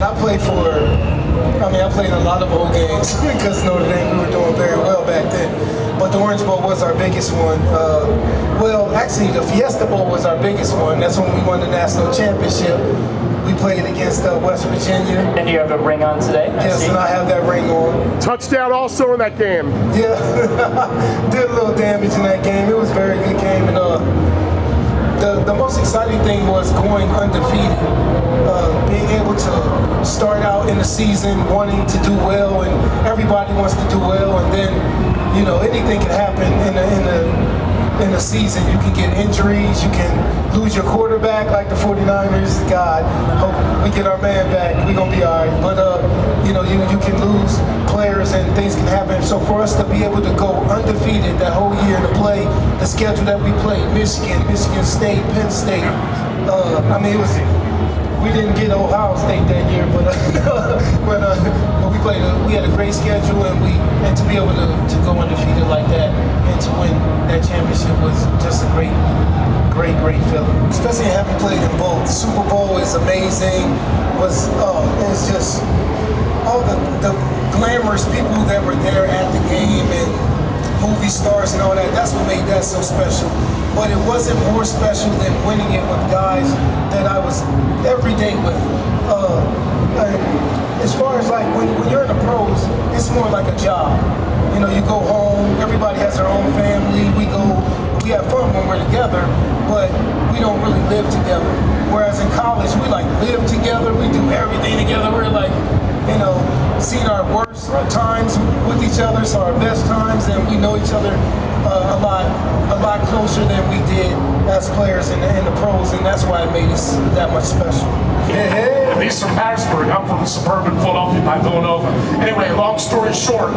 I played I played in a lot of bowl games because Notre Dame, we were doing very well back then. But the Orange Bowl was our biggest one. Actually, the Fiesta Bowl was our biggest one. That's when we won the national championship. We played against West Virginia. And you have a ring on today? Yes, and I have that ring on. Touchdown also in that game. Yeah, did a little damage in that game. It was a very good game. And the most exciting thing was going undefeated. Being able to start out in the season wanting to do well, and everybody wants to do well, and then anything can happen in a season. You can get injuries, you can lose your quarterback like the 49ers. God, hope we get our man back. We're gonna be all right. But you can lose players and things can happen. So for us to be able to go undefeated that whole year and to play the schedule that we played, Michigan State, Penn State. We didn't get Ohio State that year, but we had a great schedule, and to be able to go undefeated like that and to win that championship was just a great feeling. Especially having played in both. The Super Bowl is amazing. It's just all the glamorous people that were there at the game and movie stars and all that. That's what made that so special. But it wasn't more special than winning it with guys that I was every day with. As far as like when you're in the pros, it's more like a job. You go home, everybody has their own family, we have fun when we're together, but we don't really live together. Whereas in college, we like live together, we do everything together, we're like, seen our worst times with each other, so our best times, and we know each other a lot closer than we did as players in the pros, and that's why it made us that much special. Yeah. He's from Harrisburg. I'm from suburban Philadelphia by Villanova. Anyway, long story short,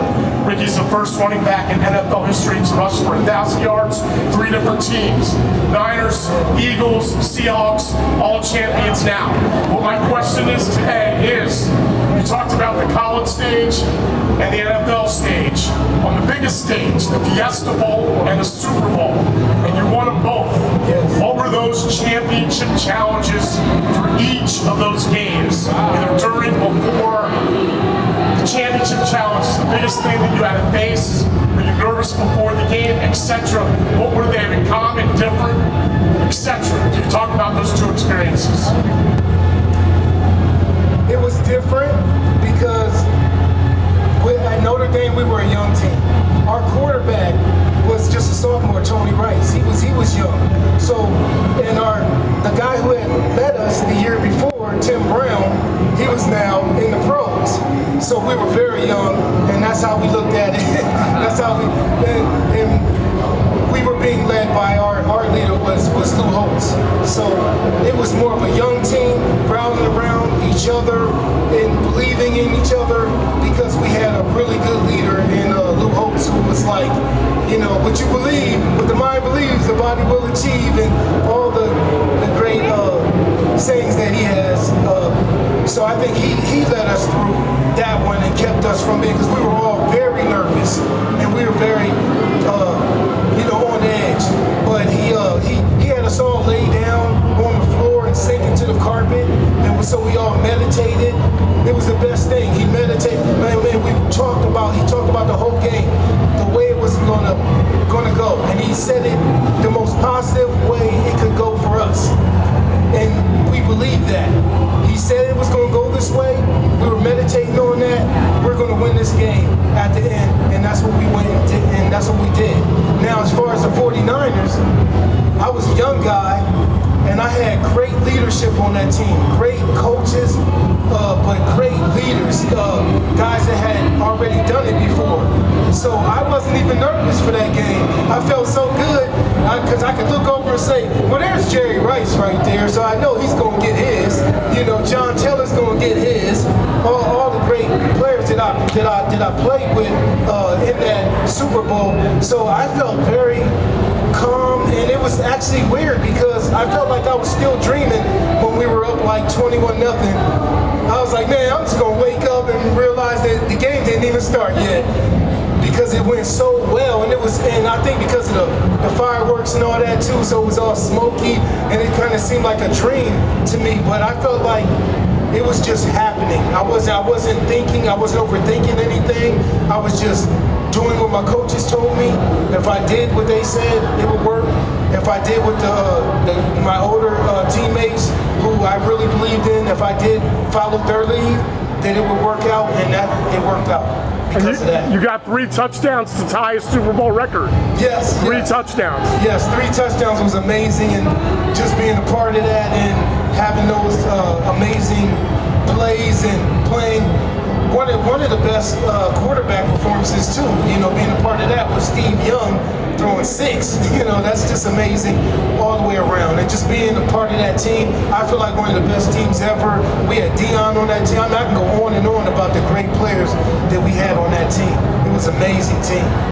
Ricky's the first running back in NFL history to rush for 1,000 yards, 3 different teams. Niners, Eagles, Seahawks, all champions now. Well, my question is today is, you talked about the college stage and the NFL stage. On the biggest stage, the Fiesta Bowl and the Super Bowl, and you won them both. Yes. What were those championship challenges for each of those games? Either during or before the championship challenges, the biggest thing that you had to face, were you nervous before the game, etc.? What were they in common, different, etc.? Can you talk about those two experiences? It was different because at Notre Dame we were a young team. Our quarterback was just a sophomore, Tony Rice. He was young. So, and the guy who had led us the year before, Tim Brown, he was now in the pros. So we were very young, and that's how we looked at it. That's how and we were being led by our leader was Lou Holtz. So it was more of a young team, rallying around each other and believing in each other, because we had a really good leader in Lou Holtz, who was like, what you believe, what the mind believes, the body will achieve, and all the great sayings that he has. So I think he led us through that one and kept us from being, because we were all very nervous and we were very on edge. But he had us all lay down on the floor and sink into the carpet, and so we all meditated. It was the best thing. He meditated. Man, he talked about the whole game, the way it was gonna go, and he said it the most positive way it could go for us, and we believed that. He said it was gonna go this way. We were meditating on that. We're gonna win this game at the end, and that's what we went and did, and that's what we did. Now, as far as the 49ers, I was a young guy, and I had great leadership on that team, great coaches, but great leaders, guys that had already done it before. So I wasn't even nervous for that game. I felt so good because I could look over and say, well, there's Jerry Rice right there, so I know he's going to get his. John Taylor's going to get his. All the great players that I played with in that Super Bowl. So I felt very calm, and it was actually weird because I felt like I was still dreaming when we were up like 21-0. I was like, man, I'm just gonna wake up and realize that the game didn't even start yet, because it went so well, and I think because of the fireworks and all that too, so it was all smoky, and it kind of seemed like a dream to me. But I felt like it was just happening. I wasn't thinking, I wasn't overthinking anything. I was just doing what my coaches told me. If I did what they said, it would work. If I did what my older teammates, who I really believed in, if I did follow their lead, then it would work out, and that it worked out because of that. You got 3 touchdowns to tie a Super Bowl record. Yes. 3 yes. touchdowns. Yes, 3 touchdowns was amazing, and just being a part of that and having those amazing plays and playing one of the best quarterback performances too. You know, being a part of that was Steve Young throwing 6. You know, that's just amazing all the way around. And just being a part of that team, I feel like one of the best teams ever. We had Dion on that team. I can go on and on about the great players that we had on that team. It was an amazing team.